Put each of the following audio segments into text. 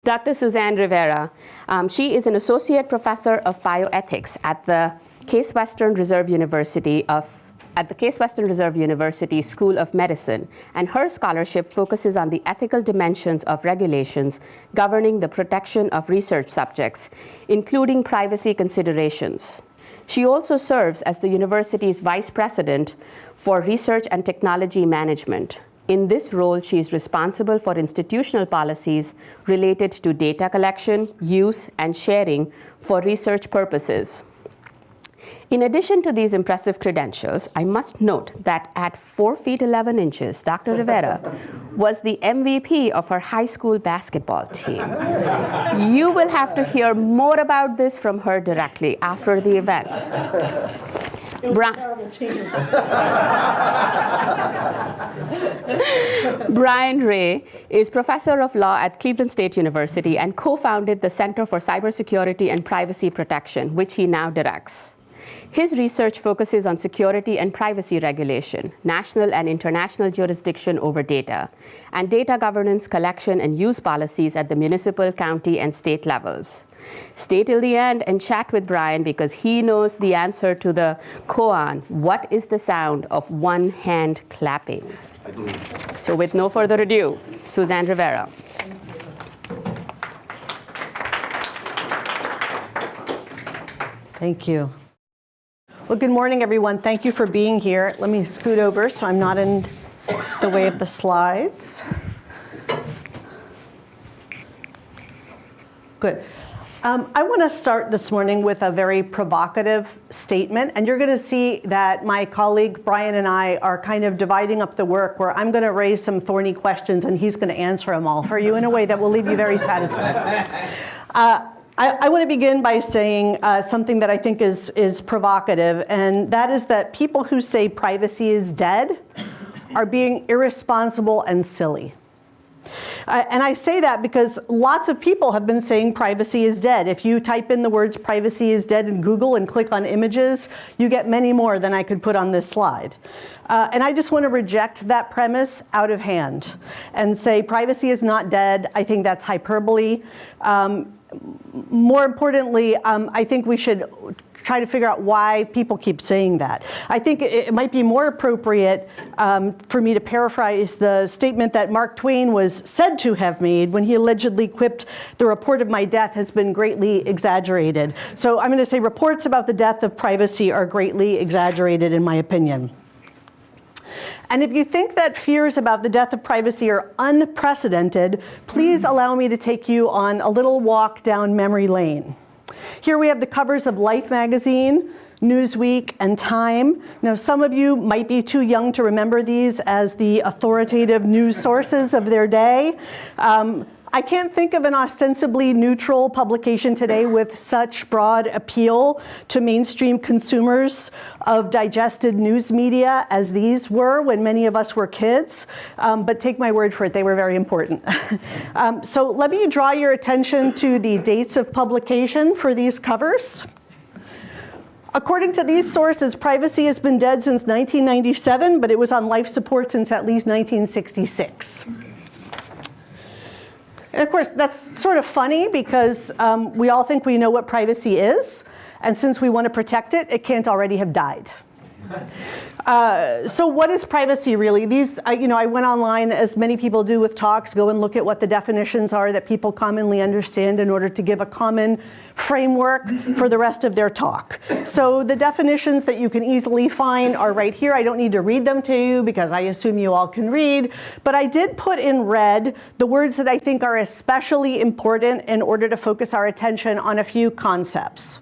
Dr. Suzanne Rivera. She is an associate professor of bioethics at the Case Western Reserve University School of Medicine, and her scholarship focuses on the ethical dimensions of regulations governing the protection of research subjects, including privacy considerations. She also serves as the university's vice president for research and technology management. In this role, she is responsible for institutional policies related to data collection, use, and sharing for research purposes. In addition to these impressive credentials, I must note that at 4 feet 11 inches, Dr. Rivera was the MVP of her high school basketball team. You will have to hear more about this from her directly after the event. It was a terrible team. Brian Ray is professor of law at Cleveland State University and co-founded the Center for Cybersecurity and Privacy Protection, which he now directs. His research focuses on security and privacy regulation, national and international jurisdiction over data, and data governance, collection, and use policies at the municipal, county, and state levels. Stay till the end and chat with Brian because he knows the answer to the koan, what is the sound of one hand clapping? So with no further ado, Suzanne Rivera. Thank you. Well, good morning, everyone. Thank you for being here. Let me scoot over so I'm not in the way of the slides. Good. I want to start this morning with a very provocative statement, and you're going to see that my colleague Brian and I are kind of dividing up the work where I'm going to raise some thorny questions and he's going to answer them all for you in a way that will leave you very satisfied. I want to begin by saying something that I think is provocative, and that is that people who say privacy is dead are being irresponsible and silly. And I say that because lots of people have been saying privacy is dead. If you type in the words privacy is dead in Google and click on images, you get many more than I could put on this slide. And I just want to reject that premise out of hand and say privacy is not dead. I think that's hyperbole. More importantly, I think we should try to figure out why people keep saying that. I think it might be more appropriate for me to paraphrase the statement that Mark Twain was said to have made when he allegedly quipped, "The report of my death has been greatly exaggerated." So I'm going to say reports about the death of privacy are greatly exaggerated, in my opinion. And if you think that fears about the death of privacy are unprecedented, please allow me to take you on a little walk down memory lane. Here we have the covers of Life magazine, Newsweek, and Time. Now, some of you might be too young to remember these as the authoritative news sources of their day. I can't think of an ostensibly neutral publication today with such broad appeal to mainstream consumers of digested news media as these were when many of us were kids. But take my word for it, they were very important. So let me draw your attention to the dates of publication for these covers. According to these sources, privacy has been dead since 1997, but it was on life support since at least 1966. And of course, that's sort of funny because we all think we know what privacy is. And since we want to protect it, it can't already have died. So what is privacy really? I went online, as many people do with talks, go and look at what the definitions are that people commonly understand in order to give a common framework for the rest of their talk. So the definitions that you can easily find are right here. I don't need to read them to you because I assume you all can read. But I did put in red the words that I think are especially important in order to focus our attention on a few concepts.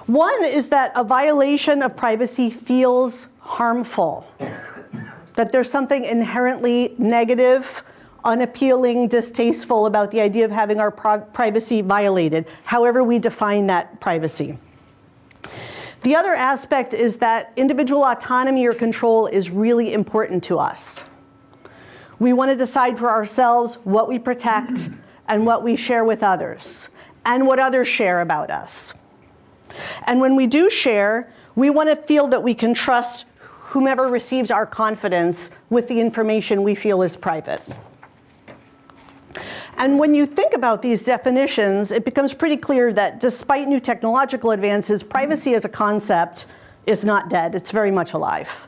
One is that a violation of privacy feels harmful, that there's something inherently negative, unappealing, distasteful about the idea of having our privacy violated, however we define that privacy. The other aspect is that individual autonomy or control is really important to us. We want to decide for ourselves what we protect and what we share with others, and what others share about us. And when we do share, we want to feel that we can trust whomever receives our confidence with the information we feel is private. And when you think about these definitions, it becomes pretty clear that despite new technological advances, privacy as a concept is not dead. It's very much alive.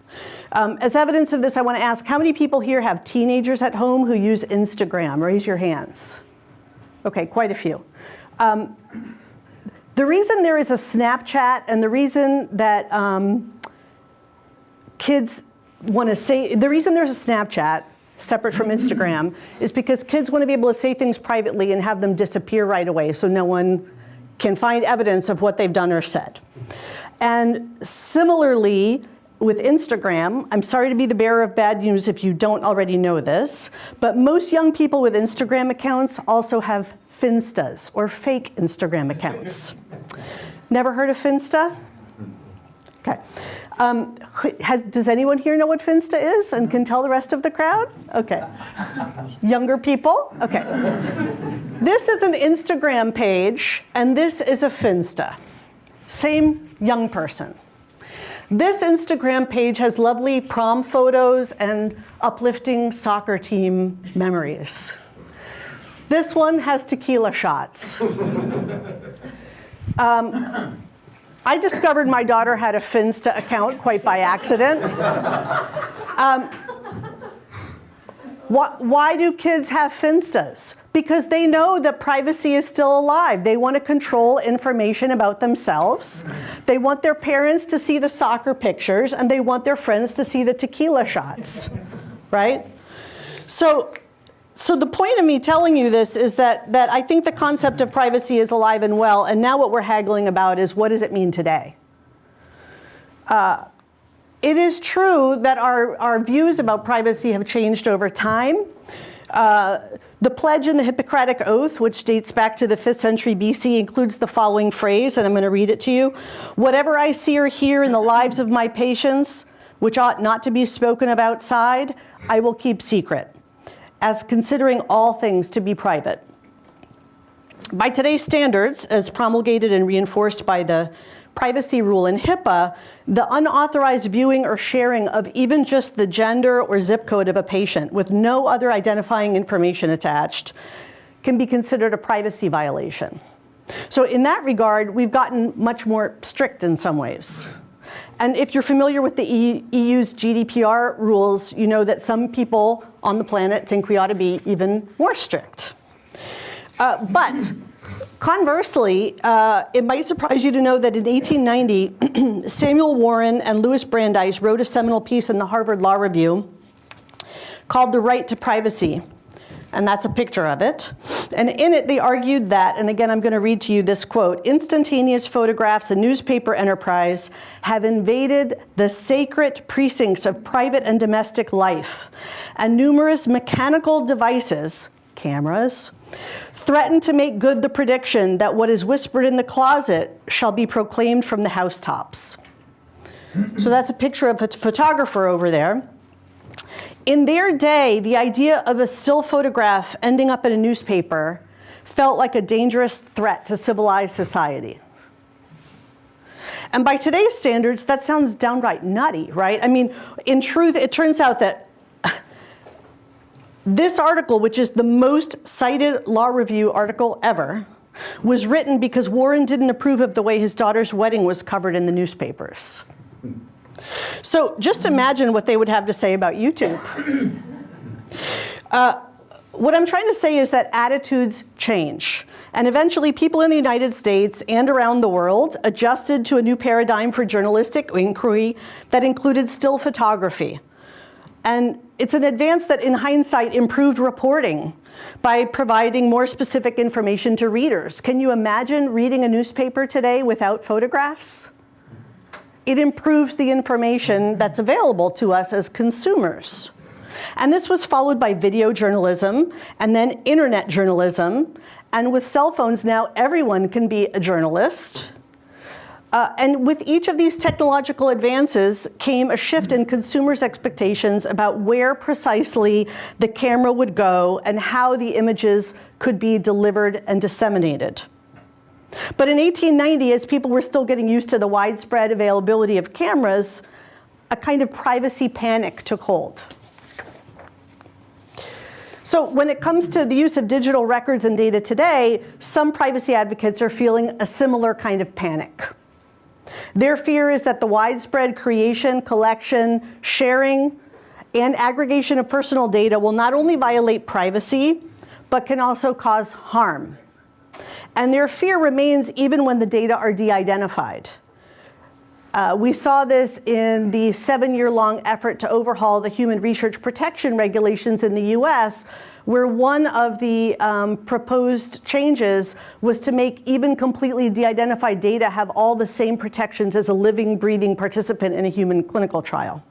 As evidence of this, I want to ask, how many people here have teenagers at home who use Instagram? Raise your hands. Okay, quite a few. The reason there is a Snapchat and the reason that kids want to say, the reason there's a Snapchat separate from Instagram is because kids want to be able to say things privately and have them disappear right away so no one can find evidence of what they've done or said. And similarly, with Instagram, I'm sorry to be the bearer of bad news if you don't already know this, but most young people with Instagram accounts also have Finstas, or fake Instagram accounts. Never heard of Finsta? Okay. Does anyone here know what Finsta is and can tell the rest of the crowd? Okay. Younger people? Okay. This is an Instagram page, and this is a Finsta. Same young person. This Instagram page has lovely prom photos and uplifting soccer team memories. This one has tequila shots. I discovered my daughter had a Finsta account quite by accident. Why do kids have Finstas? Because they know that privacy is still alive. They want to control information about themselves. They want their parents to see the soccer pictures, and they want their friends to see the tequila shots, right? So the point of me telling you this is that I think the concept of privacy is alive and well, and now what we're haggling about is what does it mean today? It is true that our views about privacy have changed over time. The pledge in the Hippocratic Oath, which dates back to the 5th century BC, includes the following phrase, and I'm going to read it to you. Whatever I see or hear in the lives of my patients, which ought not to be spoken of outside, I will keep secret, as considering all things to be private. By today's standards, as promulgated and reinforced by the privacy rule in HIPAA, the unauthorized viewing or sharing of even just the gender or zip code of a patient with no other identifying information attached can be considered a privacy violation. So in that regard, we've gotten much more strict in some ways. And if you're familiar with the EU's GDPR rules, you know that some people on the planet think we ought to be even more strict. But conversely, it might surprise you to know that in 1890, Samuel Warren and Louis Brandeis wrote a seminal piece in the Harvard Law Review called The Right to Privacy. And that's a picture of it. And in it, they argued that, and again, I'm going to read to you this quote, instantaneous photographs and newspaper enterprise have invaded the sacred precincts of private and domestic life, and numerous mechanical devices, cameras, threaten to make good the prediction that what is whispered in the closet shall be proclaimed from the housetops. So that's a picture of a photographer over there. In their day, the idea of a still photograph ending up in a newspaper felt like a dangerous threat to civilized society. And by today's standards, that sounds downright nutty, right? I mean, in truth, it turns out that this article, which is the most cited law review article ever, was written because Warren didn't approve of the way his daughter's wedding was covered in the newspapers. So just imagine what they would have to say about YouTube. What I'm trying to say is that attitudes change. And eventually people in the United States and around the world adjusted to a new paradigm for journalistic inquiry that included still photography. And it's an advance that in hindsight improved reporting by providing more specific information to readers. Can you imagine reading a newspaper today without photographs? It improves the information that's available to us as consumers. And this was followed by video journalism and then internet journalism. And with cell phones now, everyone can be a journalist. And with each of these technological advances came a shift in consumers' expectations about where precisely the camera would go and how the images could be delivered and disseminated. But in 1890, as people were still getting used to the widespread availability of cameras, a kind of privacy panic took hold. So when it comes to the use of digital records and data today, some privacy advocates are feeling a similar kind of panic. Their fear is that the widespread creation, collection, sharing, and aggregation of personal data will not only violate privacy, but can also cause harm. And their fear remains even when the data are de-identified. We saw this in the 7-year-long effort to overhaul the human research protection regulations in the US, where one of the proposed changes was to make even completely de-identified data have all the same protections as a living, breathing participant in a human clinical trial.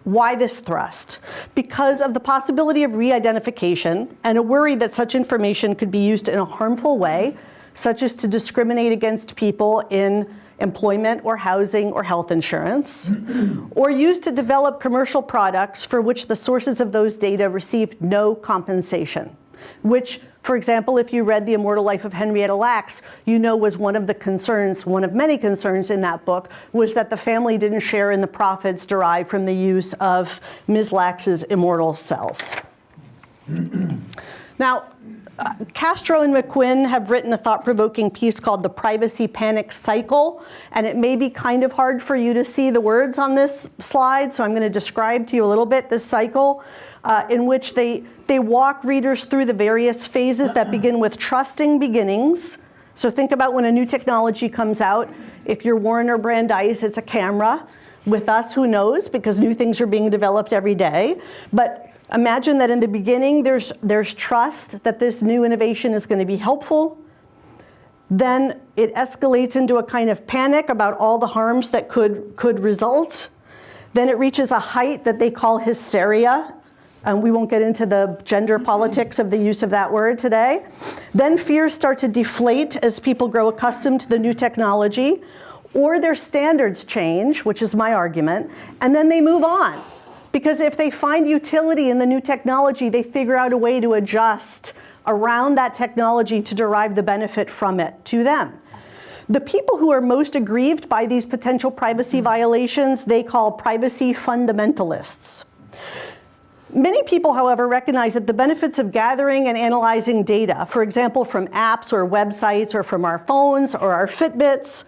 Why this thrust? Because of the possibility of re-identification and a worry that such information could be used in a harmful way, such as to discriminate against people in employment or housing or health insurance, or used to develop commercial products for which the sources of those data received no compensation, which, for example, if you read The Immortal Life of Henrietta Lacks, you know was one of the concerns, one of many concerns in that book, was that the family didn't share in the profits derived from the use of Ms. Lacks's immortal cells. Now, Castro and McQuinn have written a thought-provoking piece called The Privacy Panic Cycle, and it may be kind of hard for you to see the words on this slide, so I'm going to describe to you a little bit this cycle in which they walk readers through the various phases that begin with trusting beginnings. So think about when a new technology comes out. If you're Warner Brandeis, it's a camera. With us, who knows, because new things are being developed every day. But imagine that in the beginning, there's trust that this new innovation is going to be helpful. Then it escalates into a kind of panic about all the harms that could result. Then it reaches a height that they call hysteria. And we won't get into the gender politics of the use of that word today. Then fears start to deflate as people grow accustomed to the new technology, or their standards change, which is my argument, and then they move on. Because if they find utility in the new technology, they figure out a way to adjust around that technology to derive the benefit from it to them. The people who are most aggrieved by these potential privacy violations, they call privacy fundamentalists. Many people, however, recognize that the benefits of gathering and analyzing data, for example, from apps or websites or from our phones or our Fitbits,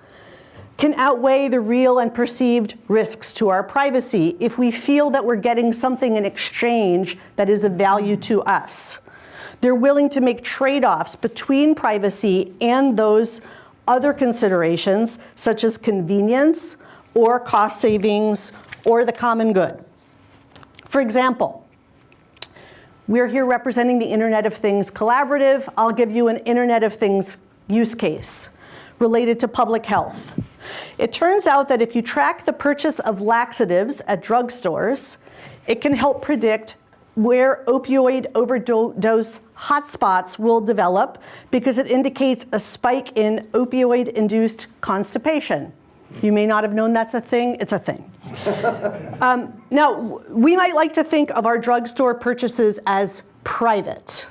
can outweigh the real and perceived risks to our privacy if we feel that we're getting something in exchange that is of value to us. They're willing to make trade-offs between privacy and those other considerations, such as convenience or cost savings or the common good. For example, we're here representing the Internet of Things Collaborative. I'll give you an Internet of Things use case related to public health. It turns out that if you track the purchase of laxatives at drugstores, it can help predict where opioid overdose hotspots will develop because it indicates a spike in opioid-induced constipation. You may not have known that's a thing. It's a thing. Now, we might like to think of our drugstore purchases as private.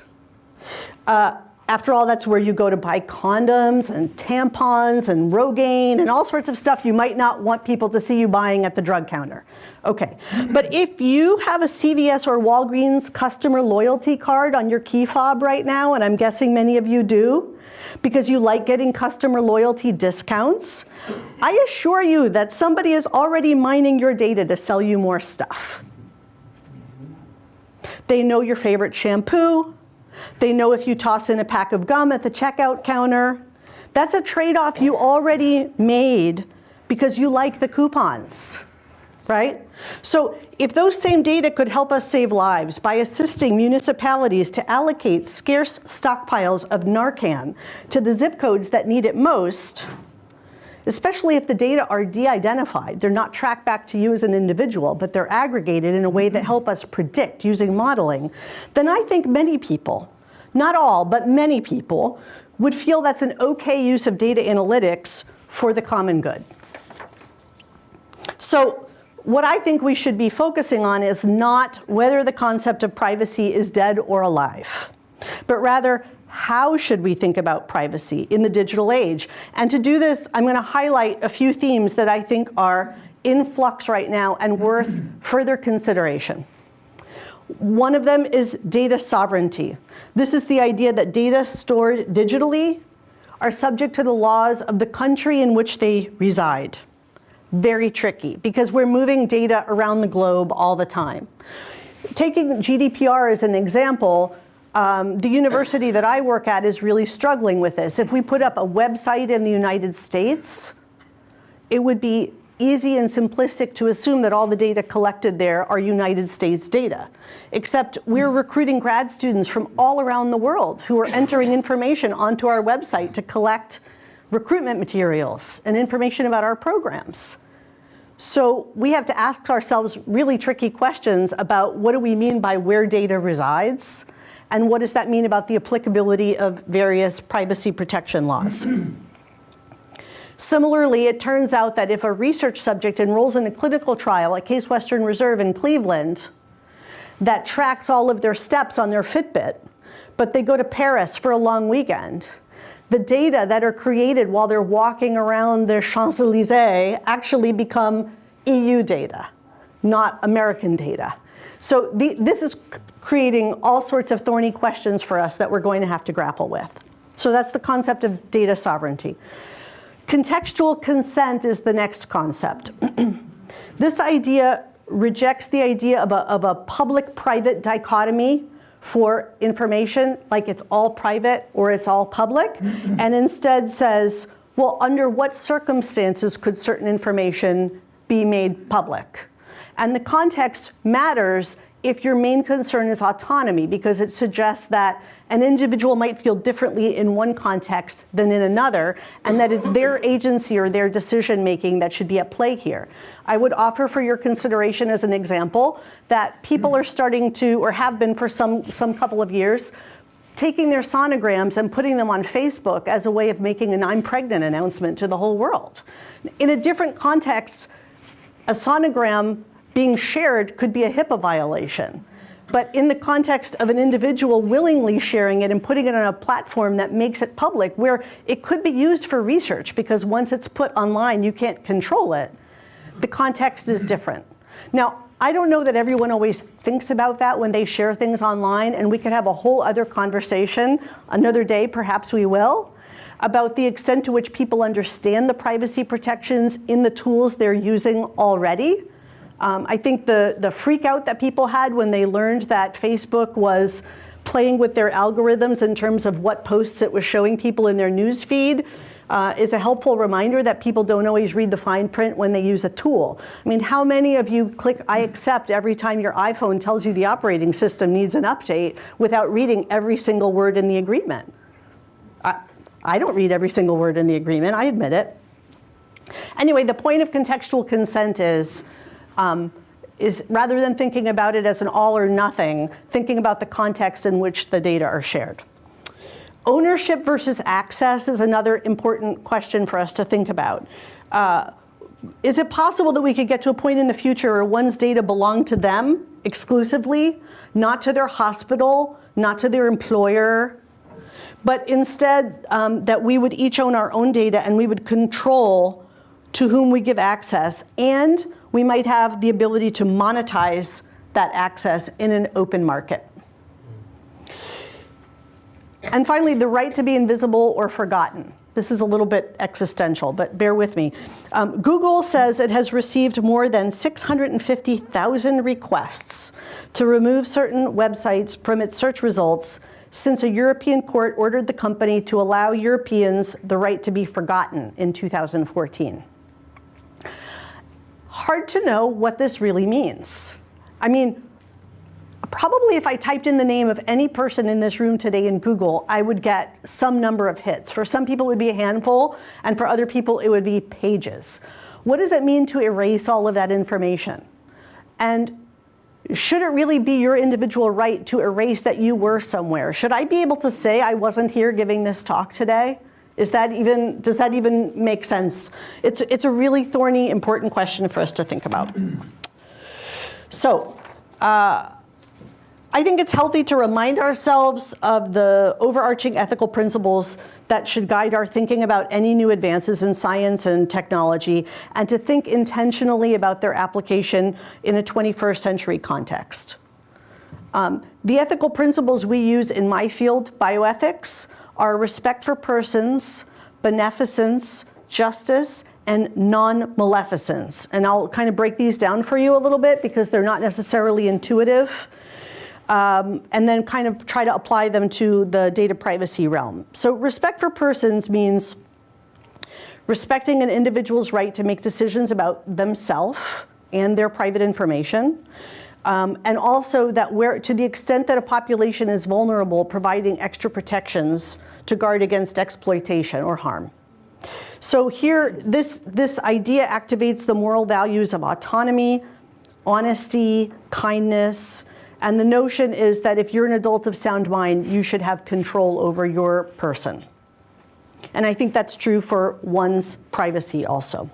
After all, that's where you go to buy condoms and tampons and Rogaine and all sorts of stuff you might not want people to see you buying at the drug counter. Okay, but if you have a CVS or Walgreens customer loyalty card on your key fob right now, and I'm guessing many of you do, because you like getting customer loyalty discounts, I assure you that somebody is already mining your data to sell you more stuff. They know your favorite shampoo. They know if you toss in a pack of gum at the checkout counter. That's a trade-off you already made because you like the coupons, right? So if those same data could help us save lives by assisting municipalities to allocate scarce stockpiles of Narcan to the zip codes that need it most, especially if the data are de-identified, they're not tracked back to you as an individual, but they're aggregated in a way that help us predict using modeling, then I think many people, not all, but many people, would feel that's an okay use of data analytics for the common good. So what I think we should be focusing on is not whether the concept of privacy is dead or alive, but rather how should we think about privacy in the digital age? And to do this, I'm going to highlight a few themes that I think are in flux right now and worth further consideration. One of them is data sovereignty. This is the idea that data stored digitally are subject to the laws of the country in which they reside. Very tricky, because we're moving data around the globe all the time. Taking GDPR as an example, the university that I work at is really struggling with this. If we put up a website in the United States, it would be easy and simplistic to assume that all the data collected there are United States data. Except we're recruiting grad students from all around the world who are entering information onto our website to collect recruitment materials and information about our programs. So we have to ask ourselves really tricky questions about what do we mean by where data resides, and what does that mean about the applicability of various privacy protection laws. Similarly, it turns out that if a research subject enrolls in a clinical trial at Case Western Reserve in Cleveland that tracks all of their steps on their Fitbit, but they go to Paris for a long weekend, the data that are created while they're walking around the Champs-Élysées actually become EU data, not American data. So this is creating all sorts of thorny questions for us that we're going to have to grapple with. So that's the concept of data sovereignty. Contextual consent is the next concept. This idea rejects the idea of a public-private dichotomy for information, like it's all private or it's all public, and instead says, well, under what circumstances could certain information be made public? And the context matters if your main concern is autonomy, because it suggests that an individual might feel differently in one context than in another, and that it's their agency or their decision-making that should be at play here. I would offer for your consideration as an example that people are starting to, or have been for some couple of years, taking their sonograms and putting them on Facebook as a way of making an I'm pregnant announcement to the whole world. In a different context, a sonogram being shared could be a HIPAA violation. But in the context of an individual willingly sharing it and putting it on a platform that makes it public, where it could be used for research, because once it's put online, you can't control it, the context is different. Now, I don't know that everyone always thinks about that when they share things online, and we could have a whole other conversation another day, perhaps we will, about the extent to which people understand the privacy protections in the tools they're using already. I think the freak out that people had when they learned that Facebook was playing with their algorithms in terms of what posts it was showing people in their news feed is a helpful reminder that people don't always read the fine print when they use a tool. I mean, how many of you click I accept every time your iPhone tells you the operating system needs an update without reading every single word in the agreement? I don't read every single word in the agreement, I admit it. Anyway, the point of contextual consent is rather than thinking about it as an all or nothing, thinking about the context in which the data are shared. Ownership versus access is another important question for us to think about. Is it possible that we could get to a point in the future where one's data belong to them exclusively, not to their hospital, not to their employer, but instead that we would each own our own data and we would control to whom we give access, and we might have the ability to monetize that access in an open market. And finally, the right to be invisible or forgotten. This is a little bit existential, but bear with me. Google says it has received more than 650,000 requests to remove certain websites from its search results since a European court ordered the company to allow Europeans the right to be forgotten in 2014. Hard to know what this really means. I mean, probably if I typed in the name of any person in this room today in Google, I would get some number of hits. For some people it would be a handful, and for other people it would be pages. What does it mean to erase all of that information? And should it really be your individual right to erase that you were somewhere? Should I be able to say I wasn't here giving this talk today? Does that even make sense? It's a really thorny, important question for us to think about. So, I think it's healthy to remind ourselves of the overarching ethical principles that should guide our thinking about any new advances in science and technology, and to think intentionally about their application in a 21st century context. The ethical principles we use in my field, bioethics, are respect for persons, beneficence, justice, and non-maleficence. And I'll kind of break these down for you a little bit because they're not necessarily intuitive. And then kind of try to apply them to the data privacy realm. So respect for persons means respecting an individual's right to make decisions about themselves and their private information. And also that to the extent that a population is vulnerable, providing extra protections to guard against exploitation or harm. So here, this idea activates the moral values of autonomy, honesty, kindness, and the notion is that if you're an adult of sound mind, you should have control over your person. And I think that's true for one's privacy also.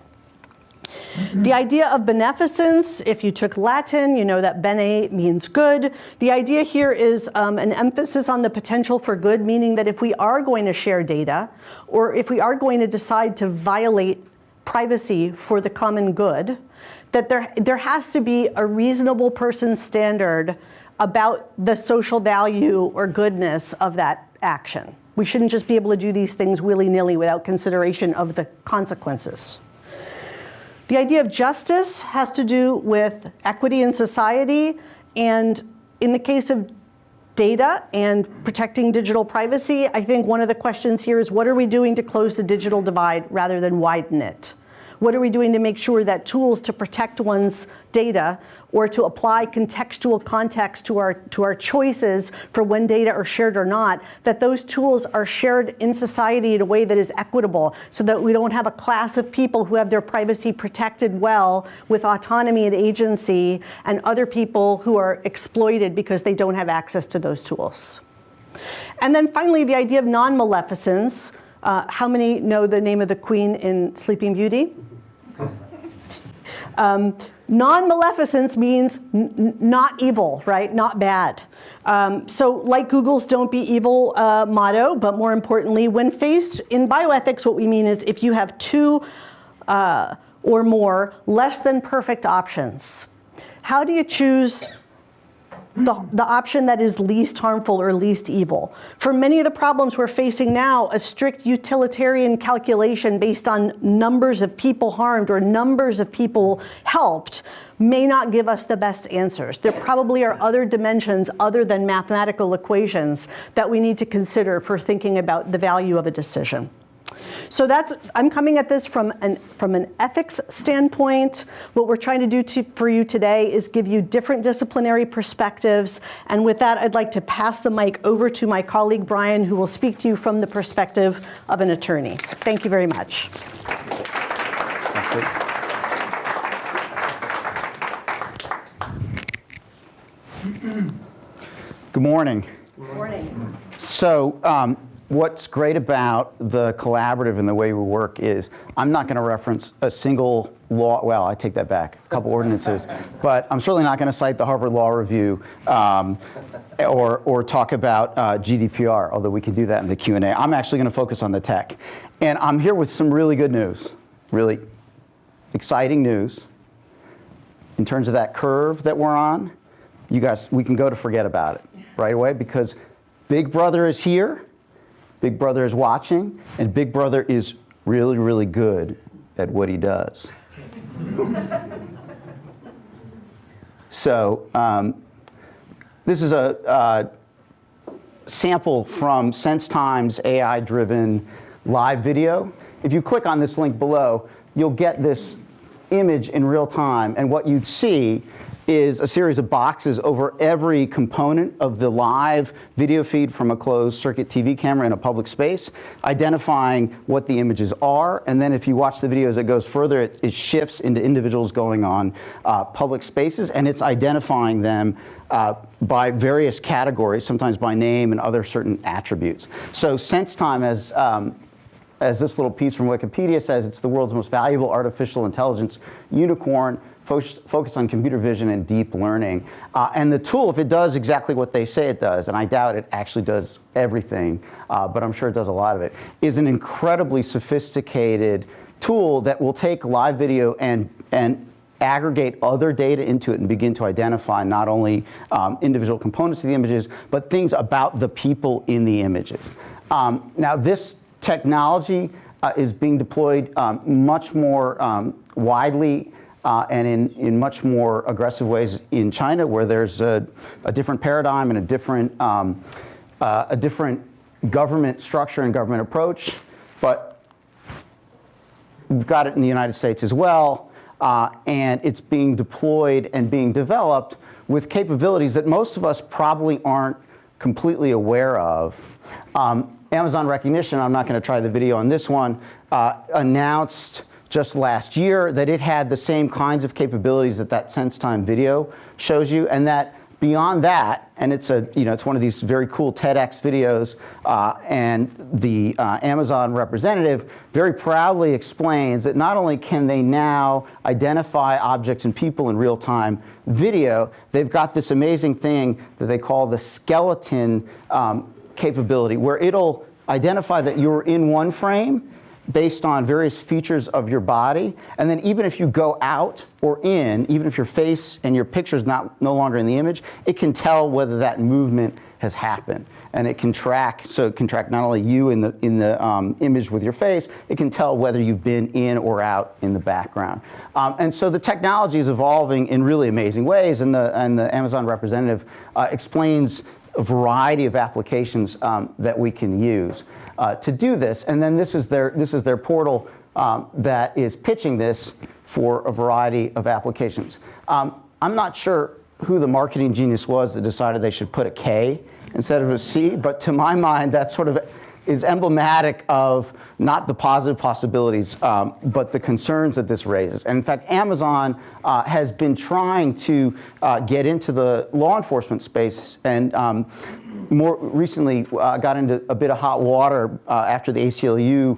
The idea of beneficence, if you took Latin, you know that bene means good. The idea here is an emphasis on the potential for good, meaning that if we are going to share data, or if we are going to decide to violate privacy for the common good, that there has to be a reasonable person standard about the social value or goodness of that action. We shouldn't just be able to do these things willy-nilly without consideration of the consequences. The idea of justice has to do with equity in society, and in the case of data and protecting digital privacy, I think one of the questions here is what are we doing to close the digital divide rather than widen it? What are we doing to make sure that tools to protect one's data or to apply contextual context to our choices for when data are shared or not, that those tools are shared in society in a way that is equitable so that we don't have a class of people who have their privacy protected well with autonomy and agency and other people who are exploited because they don't have access to those tools. And then finally, the idea of non-maleficence. How many know the name of the queen in Sleeping Beauty? Non-maleficence means not evil, right? Not bad. So like Google's "Don't be evil" motto, but more importantly, when faced in bioethics, what we mean is if you have two or more less than perfect options, how do you choose the option that is least harmful or least evil? For many of the problems we're facing now, a strict utilitarian calculation based on numbers of people harmed or numbers of people helped may not give us the best answers. There probably are other dimensions other than mathematical equations that we need to consider for thinking about the value of a decision. So I'm coming at this from an ethics standpoint. What we're trying to do for you today is give you different disciplinary perspectives. And with that, I'd like to pass the mic over to my colleague, Brian, who will speak to you from the perspective of an attorney. Thank you very much. Good morning. Good morning. So, what's great about the collaborative and the way we work is I'm not going to reference a single law. Well, I take that back, a couple ordinances, but I'm certainly not going to cite the Harvard Law Review or talk about GDPR, although we can do that in the Q&A. I'm actually going to focus on the tech. And I'm here with some really good news, really exciting news. In terms of that curve that we're on, you guys, we can go to forget about it right away because Big Brother is here. Big Brother is watching, and Big Brother is really, really good at what he does. So this is a sample from SenseTime's AI-driven live video. If you click on this link below, you'll get this image in real time, and what you'd see is a series of boxes over every component of the live video feed from a closed circuit TV camera in a public space, identifying what the images are. And then if you watch the video as it goes further, it shifts into individuals going on public spaces, and it's identifying them by various categories, sometimes by name and other certain attributes. So SenseTime, as this little piece from Wikipedia says, it's the world's most valuable artificial intelligence unicorn, focused on computer vision and deep learning. And the tool, if it does exactly what they say it does, and I doubt it actually does everything, but I'm sure it does a lot of it, is an incredibly sophisticated tool that will take live video and aggregate other data into it and begin to identify not only individual components of the images, but things about the people in the images. Now, this technology is being deployed much more widely and in much more aggressive ways in China, where there's a different paradigm and a different government structure and government approach. But we've got it in the United States as well, and it's being deployed and being developed with capabilities that most of us probably aren't completely aware of. Amazon Rekognition, I'm not going to try the video on this one, announced just last year that it had the same kinds of capabilities that that SenseTime video shows you, and that beyond that, and it's one of these very cool TEDx videos, and the Amazon representative very proudly explains that not only can they now identify objects and people in real-time video, they've got this amazing thing that they call the skeleton capability, where it'll identify that you're in one frame based on various features of your body, and then even if you go out or in, even if your face and your picture's no longer in the image, it can tell whether that movement has happened, and it can track. So it can track not only you in the image with your face, it can tell whether you've been in or out in the background. And so the technology is evolving in really amazing ways, and the Amazon representative explains a variety of applications that we can use to do this. And then this is their portal that is pitching this for a variety of applications. I'm not sure who the marketing genius was that decided they should put a K instead of a C, but to my mind, that sort of is emblematic of not the positive possibilities, but the concerns that this raises. And in fact, Amazon has been trying to get into the law enforcement space, and more recently got into a bit of hot water after the ACLU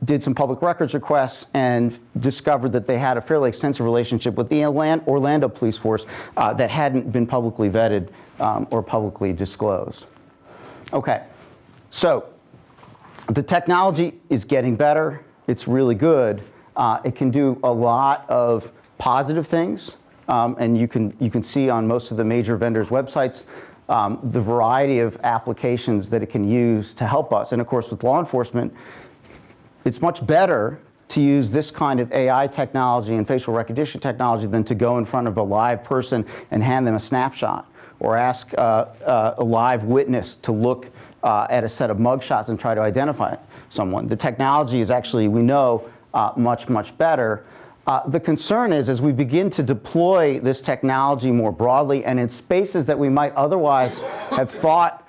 did some public records requests and discovered that they had a fairly extensive relationship with the Orlando police force that hadn't been publicly vetted or publicly disclosed. Okay, so the technology is getting better. It's really good. It can do a lot of positive things, and you can see on most of the major vendors' websites the variety of applications that it can use to help us. And of course, with law enforcement, it's much better to use this kind of AI technology and facial recognition technology than to go in front of a live person and hand them a snapshot, or ask a live witness to look at a set of mugshots and try to identify someone. The technology is actually, we know, much, much better. The concern is, as we begin to deploy this technology more broadly and in spaces that we might otherwise have thought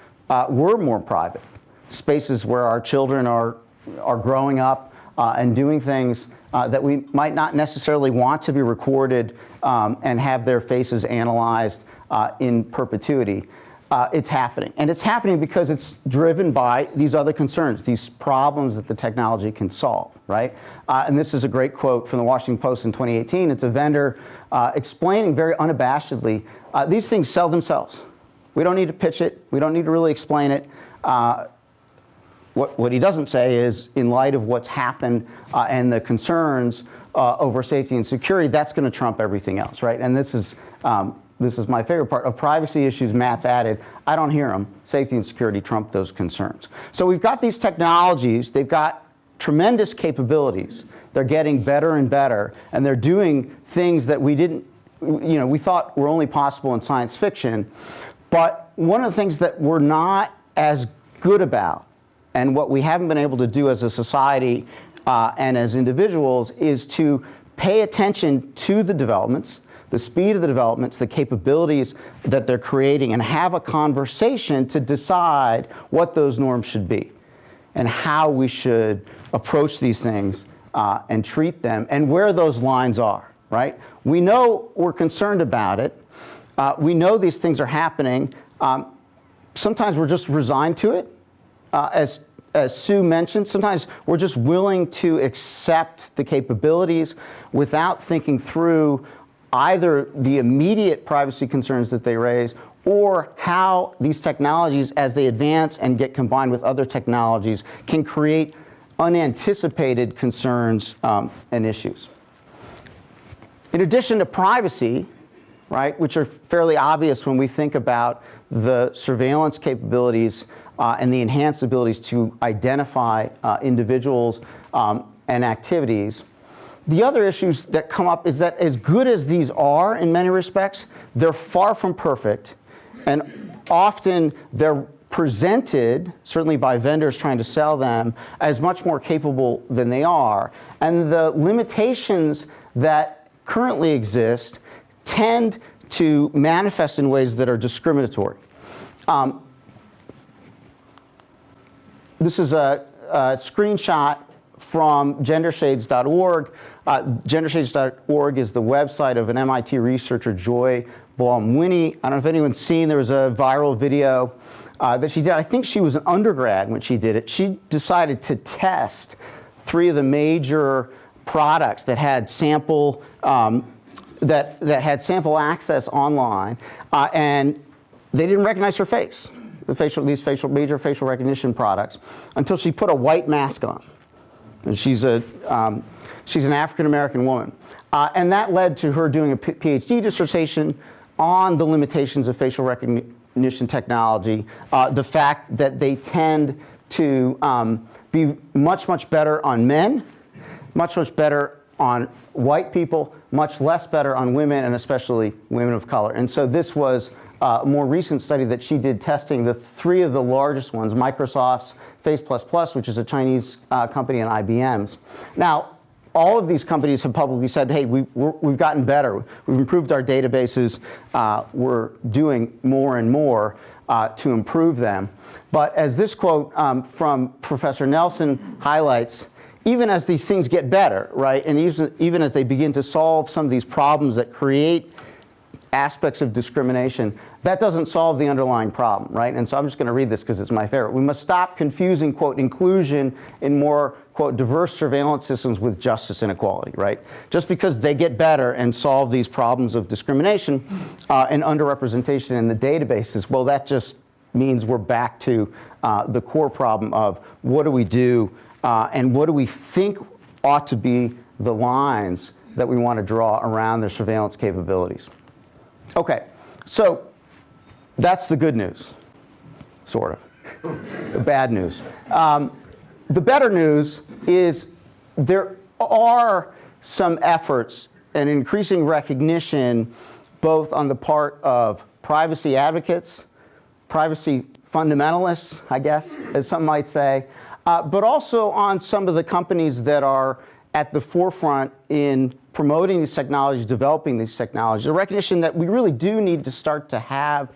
were more private, spaces where our children are growing up and doing things that we might not necessarily want to be recorded and have their faces analyzed in perpetuity. It's happening. And it's happening because it's driven by these other concerns, these problems that the technology can solve, right? And this is a great quote from the Washington Post in 2018. It's a vendor explaining very unabashedly, these things sell themselves. We don't need to pitch it. We don't need to really explain it. What he doesn't say is, in light of what's happened and the concerns over safety and security, that's going to trump everything else, right? And this is my favorite part of privacy issues. Matt's added, I don't hear them. Safety and security trump those concerns. So we've got these technologies. They've got tremendous capabilities. They're getting better and better, and they're doing things that we thought were only possible in science fiction. But one of the things that we're not as good about, and what we haven't been able to do as a society and as individuals, is to pay attention to the developments, the speed of the developments, the capabilities that they're creating, and have a conversation to decide what those norms should be and how we should approach these things and treat them, and where those lines are, right? We know we're concerned about it. We know these things are happening. Sometimes we're just resigned to it. As Sue mentioned, sometimes we're just willing to accept the capabilities without thinking through either the immediate privacy concerns that they raise, or how these technologies, as they advance and get combined with other technologies, can create unanticipated concerns and issues. In addition to privacy, right, which are fairly obvious when we think about the surveillance capabilities and the enhanced abilities to identify individuals and activities, the other issues that come up is that as good as these are in many respects, they're far from perfect, and often they're presented, certainly by vendors trying to sell them, as much more capable than they are. And the limitations that currently exist tend to manifest in ways that are discriminatory. This is a screenshot from gendershades.org. Gendershades.org is the website of an MIT researcher, Joy Baum-Winnie. I don't know if anyone's seen, there was a viral video that she did. I think she was an undergrad when she did it. She decided to test 3 of the major products that had sample that had sample access online, and they didn't recognize her face. These major facial recognition products, until she put a white mask on. And she's an African-American woman. And that led to her doing a PhD dissertation on the limitations of facial recognition technology, the fact that they tend to be much, much better on men, much, much better on white people, much less better on women, and especially women of color. And so this was a more recent study that she did testing the 3 of the largest ones, Microsoft's Face++, which is a Chinese company, and IBM's. Now, all of these companies have publicly said, hey, we've gotten better. We've improved our databases. We're doing more and more to improve them. But as this quote from Professor Nelson highlights, even as these things get better, right, and even as they begin to solve some of these problems that create aspects of discrimination, that doesn't solve the underlying problem, right? And so I'm just going to read this because it's my favorite. We must stop confusing, quote, inclusion in more, quote, diverse surveillance systems with justice inequality, right? Just because they get better and solve these problems of discrimination and underrepresentation in the databases, well, that just means we're back to the core problem of what do we do and what do we think ought to be the lines that we want to draw around their surveillance capabilities. Okay, so that's the good news, sort of. The bad news. The better news is there are some efforts and increasing recognition both on the part of privacy advocates, privacy fundamentalists, I guess, as some might say, but also on some of the companies that are at the forefront in promoting these technologies, developing these technologies, a recognition that we really do need to start to have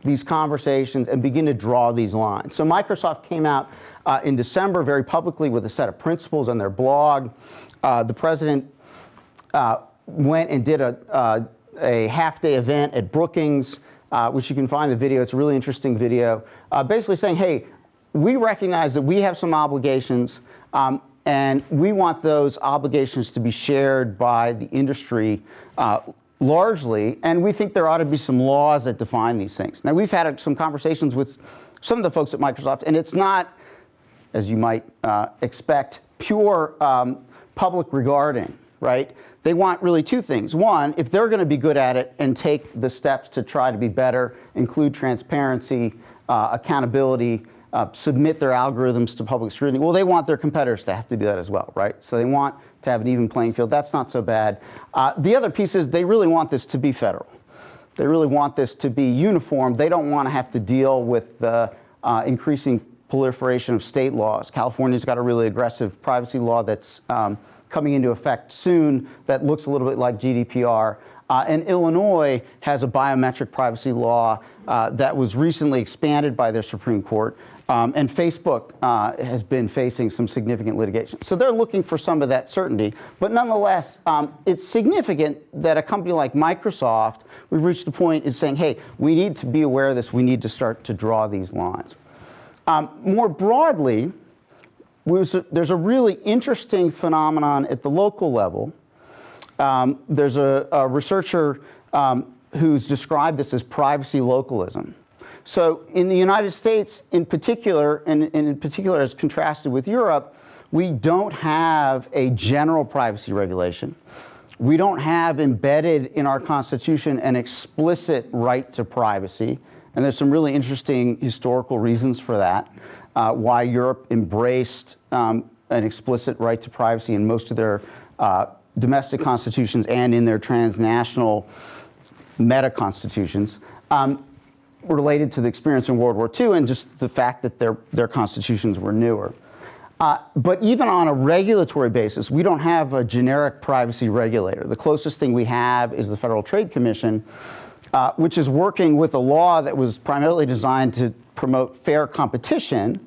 these conversations and begin to draw these lines. So Microsoft came out in December very publicly with a set of principles on their blog. The president went and did a half-day event at Brookings, which you can find the video. It's a really interesting video, basically saying, hey, we recognize that we have some obligations, and we want those obligations to be shared by the industry largely, and we think there ought to be some laws that define these things. Now, we've had some conversations with some of the folks at Microsoft, and it's not, as you might expect, pure public regarding, right? They want really 2 things. One, if they're going to be good at it and take the steps to try to be better, include transparency, accountability, submit their algorithms to public scrutiny, well, they want their competitors to have to do that as well, right? So they want to have an even playing field. That's not so bad. The other piece is they really want this to be federal. They really want this to be uniform. They don't want to have to deal with the increasing proliferation of state laws. California's got a really aggressive privacy law that's coming into effect soon that looks a little bit like GDPR. And Illinois has a biometric privacy law that was recently expanded by their Supreme Court. And Facebook has been facing some significant litigation. So they're looking for some of that certainty. But nonetheless, it's significant that a company like Microsoft, we've reached a point, is saying, hey, we need to be aware of this. We need to start to draw these lines. More broadly, there's a really interesting phenomenon at the local level. There's a researcher who's described this as privacy localism. So in the United States in particular, and in particular as contrasted with Europe, we don't have a general privacy regulation. We don't have embedded in our Constitution an explicit right to privacy, and there's some really interesting historical reasons for that, why Europe embraced an explicit right to privacy in most of their domestic constitutions and in their transnational meta-constitutions, related to the experience in World War II and just the fact that their constitutions were newer. But even on a regulatory basis, we don't have a generic privacy regulator. The closest thing we have is the Federal Trade Commission, which is working with a law that was primarily designed to promote fair competition.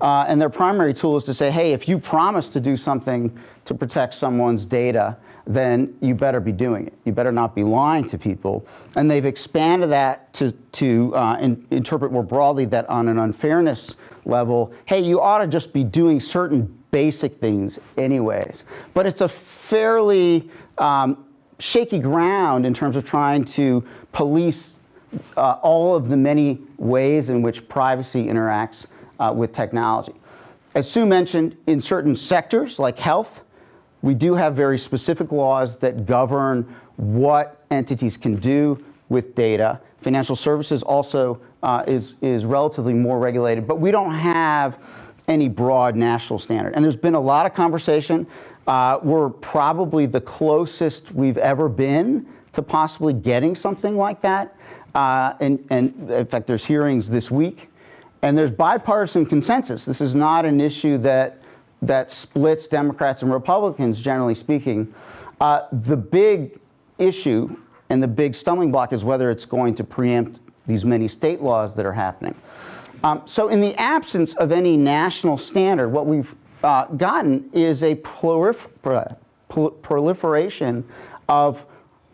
And their primary tool is to say, hey, if you promise to do something to protect someone's data, then you better be doing it. You better not be lying to people. And they've expanded that to interpret more broadly that on an unfairness level, hey, you ought to just be doing certain basic things anyways. But it's a fairly shaky ground in terms of trying to police all of the many ways in which privacy interacts with technology. As Sue mentioned, in certain sectors like health, we do have very specific laws that govern what entities can do with data. Financial services also is relatively more regulated, but we don't have any broad national standard. And there's been a lot of conversation. We're probably the closest we've ever been to possibly getting something like that. And in fact, there's hearings this week. And there's bipartisan consensus. This is not an issue that splits Democrats and Republicans, generally speaking. The big issue and the big stumbling block is whether it's going to preempt these many state laws that are happening. So in the absence of any national standard, what we've gotten is a proliferation of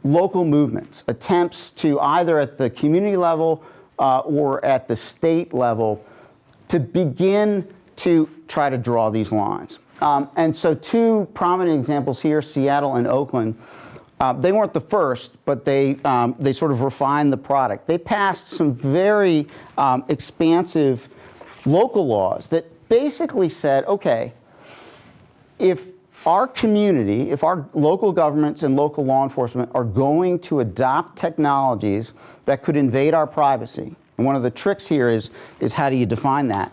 local movements, attempts to either at the community level or at the state level to begin to try to draw these lines. And so two prominent examples here, Seattle and Oakland, they weren't the first, but they sort of refined the product. They passed some very expansive local laws that basically said, okay, if our community, if our local governments and local law enforcement are going to adopt technologies that could invade our privacy, and one of the tricks here is how do you define that,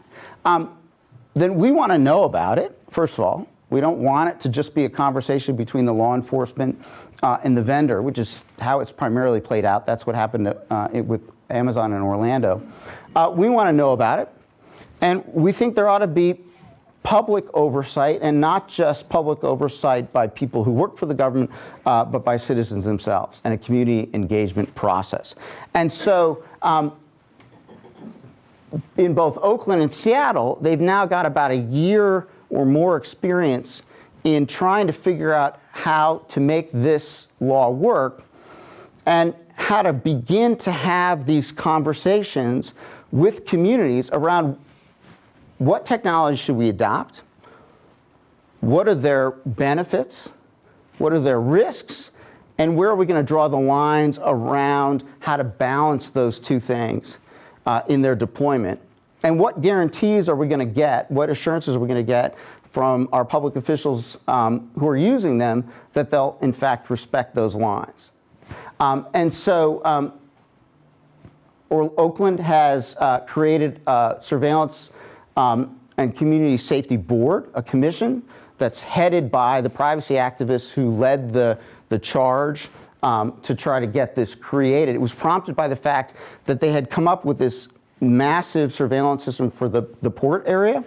then we want to know about it, first of all. We don't want it to just be a conversation between the law enforcement and the vendor, which is how it's primarily played out. That's what happened with Amazon in Orlando. We want to know about it, and we think there ought to be public oversight, and not just public oversight by people who work for the government, but by citizens themselves, and a community engagement process. And so in both Oakland and Seattle, they've now got about a year or more experience in trying to figure out how to make this law work and how to begin to have these conversations with communities around what technology should we adopt, what are their benefits, what are their risks, and where are we going to draw the lines around how to balance those two things in their deployment. And what guarantees are we going to get, what assurances are we going to get from our public officials who are using them that they'll in fact respect those lines. And so Oakland has created a surveillance and community safety board, a commission that's headed by the privacy activists who led the charge to try to get this created. It was prompted by the fact that they had come up with this massive surveillance system for the port area,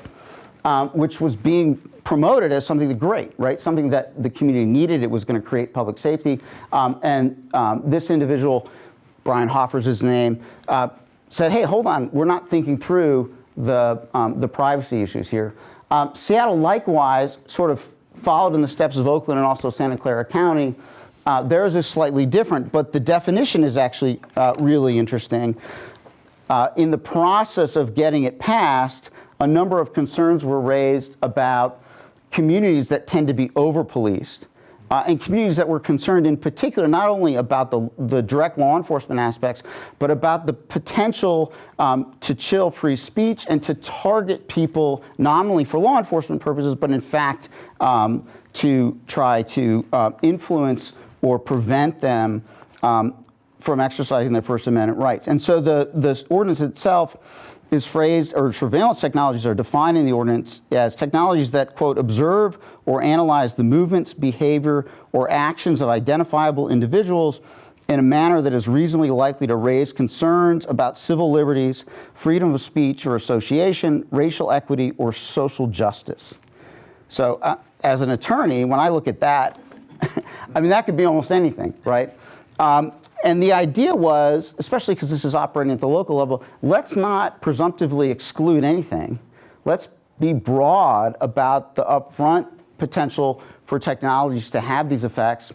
which was being promoted as something great, right? Something that the community needed. It was going to create public safety. And this individual, Brian Hoffer's his name, said, hey, hold on, we're not thinking through the privacy issues here. Seattle likewise sort of followed in the steps of Oakland and also Santa Clara County. Theirs is slightly different, but the definition is actually really interesting. In the process of getting it passed, a number of concerns were raised about communities that tend to be over-policed, and communities that were concerned in particular not only about the direct law enforcement aspects, but about the potential to chill free speech and to target people nominally for law enforcement purposes, but in fact to try to influence or prevent them from exercising their First Amendment rights. And so the ordinance itself is phrased, or surveillance technologies are defined in the ordinance as technologies that, quote, observe or analyze the movements, behavior, or actions of identifiable individuals in a manner that is reasonably likely to raise concerns about civil liberties, freedom of speech or association, racial equity, or social justice. So as an attorney, when I look at that, I mean, that could be almost anything, right? And the idea was, especially because this is operating at the local level, let's not presumptively exclude anything. Let's be broad about the upfront potential for technologies to have these effects.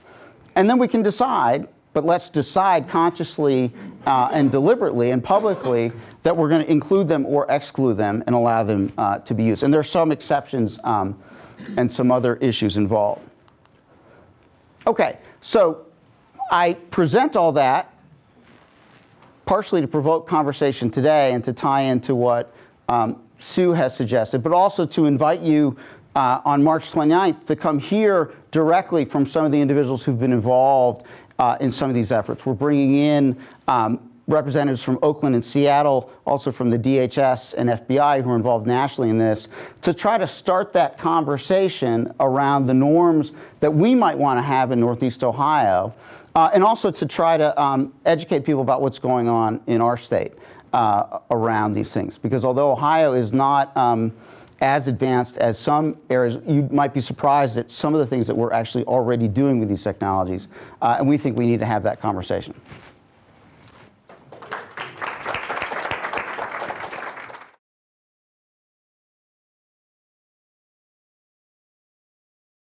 And then we can decide, but let's decide consciously and deliberately and publicly that we're going to include them or exclude them and allow them to be used. And there are some exceptions and some other issues involved. Okay, so I present all that partially to provoke conversation today and to tie into what Sue has suggested, but also to invite you on March 29th to come hear directly from some of the individuals who've been involved in some of these efforts. We're bringing in representatives from Oakland and Seattle, also from the DHS and FBI who are involved nationally in this, to try to start that conversation around the norms that we might want to have in Northeast Ohio, and also to try to educate people about what's going on in our state around these things. Because although Ohio is not as advanced as some areas, you might be surprised at some of the things that we're actually already doing with these technologies, and we think we need to have that conversation.